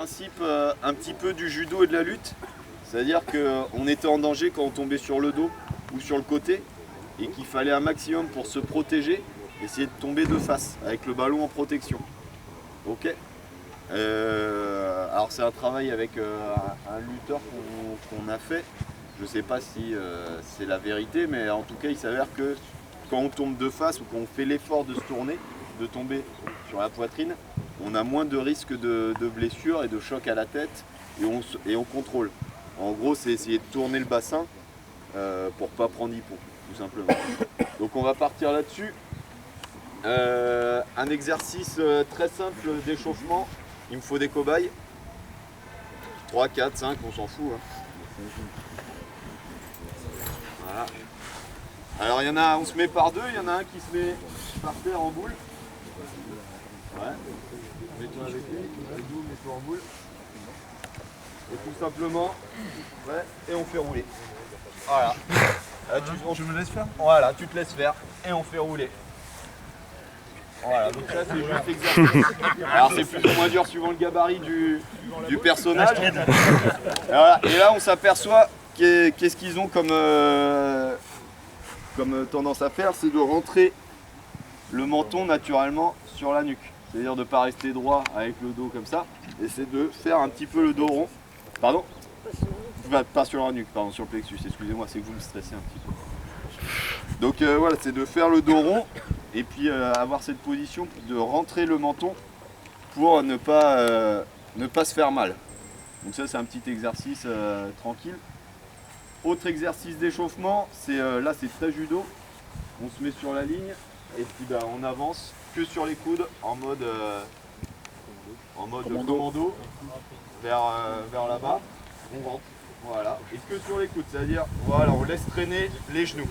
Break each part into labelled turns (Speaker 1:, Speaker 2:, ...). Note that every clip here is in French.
Speaker 1: Principe un petit peu du judo et de la lutte, c'est-à-dire qu'on était en danger quand on tombait sur le dos ou sur le côté et qu'il fallait un maximum pour se protéger, essayer de tomber de face avec le ballon en protection. Ok. Alors c'est un travail avec un lutteur qu'on a fait. Je ne sais pas si c'est la vérité, mais en tout cas il s'avère que quand on tombe de face ou qu'on fait l'effort de se tourner, de tomber sur la poitrine, on a moins de risques de blessures et de choc à la tête et on contrôle. En gros, c'est essayer de tourner le bassin pour ne pas prendre hippon, tout simplement. Donc on va partir là-dessus. Un exercice très simple d'échauffement. Il me faut des cobayes. 3, 4, 5, on s'en fout. Hein. Voilà. Alors il y en a, on se met par deux, il y en a un qui se met par terre en boule. Ouais. Mets-toi avec lui, mets-toi en boule. Et tout simplement, ouais, et on fait rouler. Voilà. Là,
Speaker 2: Je me laisse faire.
Speaker 1: Voilà, tu te laisses faire et on fait rouler. Voilà, donc ça c'est juste l'exercice. Alors c'est plus ou moins dur suivant le gabarit du personnage. Et, voilà. Et là on s'aperçoit qu'est-ce qu'ils ont comme tendance à faire, c'est de rentrer le menton naturellement sur la nuque. C'est-à-dire de ne pas rester droit avec le dos comme ça, et c'est de faire un petit peu le dos rond. Pardon ? Pas sur la nuque, pardon, sur le plexus, excusez-moi, c'est que vous me stressez un petit peu. Donc voilà, c'est de faire le dos rond, et puis avoir cette position de rentrer le menton pour ne pas se faire mal. Donc ça c'est un petit exercice tranquille. Autre exercice d'échauffement, c'est là c'est très judo. On se met sur la ligne et puis on avance que sur les coudes en mode commando vers là-bas. On rentre, voilà, et que sur les coudes, c'est-à-dire voilà, on laisse traîner les genoux.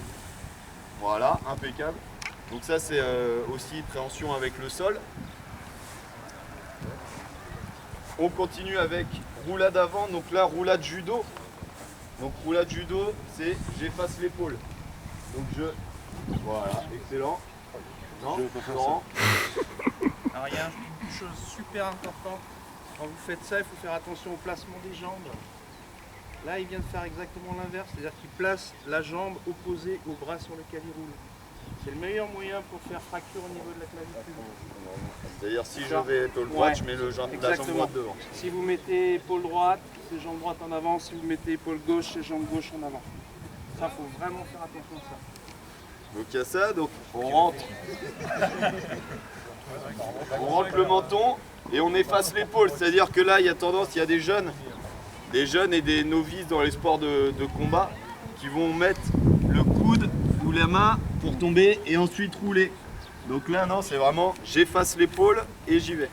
Speaker 1: Voilà, impeccable. Donc ça c'est aussi préhension avec le sol. On continue avec roulade avant, donc là roulade judo. Donc roulade judo, c'est j'efface l'épaule. Donc voilà, excellent. Non, Laurent.
Speaker 2: Alors il y a une chose super importante. Quand vous faites ça, il faut faire attention au placement des jambes. Là, il vient de faire exactement l'inverse, c'est-à-dire qu'il place la jambe opposée au bras sur lequel il roule. C'est le meilleur moyen pour faire fracture au niveau de la clavicule.
Speaker 1: C'est-à-dire si je vais épaule droite, je mets la jambe droite devant.
Speaker 2: Si vous mettez épaule droite, c'est jambe droite en avant. Si vous mettez épaule gauche, c'est jambe gauche en avant. Ça, il faut vraiment faire attention à ça.
Speaker 1: Donc il y a ça, donc on rentre le menton et on efface l'épaule. C'est-à-dire que là, il y a tendance, il y a des jeunes et des novices dans les sports de combat qui vont mettre le coude ou la main pour tomber et ensuite rouler. Donc là, non, c'est vraiment j'efface l'épaule et j'y vais.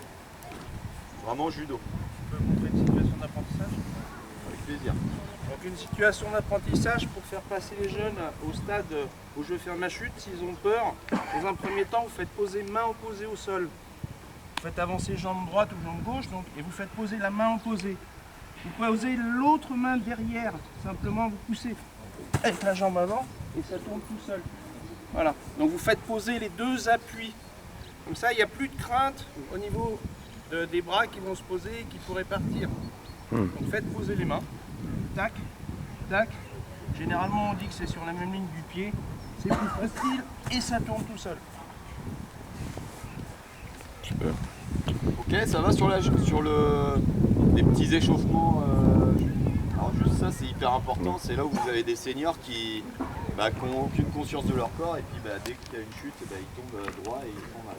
Speaker 1: Vraiment judo.
Speaker 2: Tu peux montrer une situation d'apprentissage ?
Speaker 1: Avec plaisir.
Speaker 2: Donc une situation d'apprentissage pour faire passer les jeunes au stade où je vais faire ma chute, s'ils ont peur. Dans un premier temps, vous faites poser main opposée au sol. Vous faites avancer jambe droite ou jambe gauche et vous faites poser la main opposée. Vous posez l'autre main derrière, simplement vous poussez avec la jambe avant et ça tourne tout seul. Voilà, donc vous faites poser les deux appuis. Comme ça, il n'y a plus de crainte au niveau des bras qui vont se poser et qui pourraient partir. Donc faites poser les mains. Tac, tac. Généralement, on dit que c'est sur la même ligne du pied. C'est plus facile et ça tourne tout seul.
Speaker 3: Super.
Speaker 1: Ok, ça va sur les petits échauffements. Alors juste ça, c'est hyper important. C'est là où vous avez des seniors qui n'ont aucune conscience de leur corps et puis dès qu'il y a une chute, ils tombent droit et ils font mal.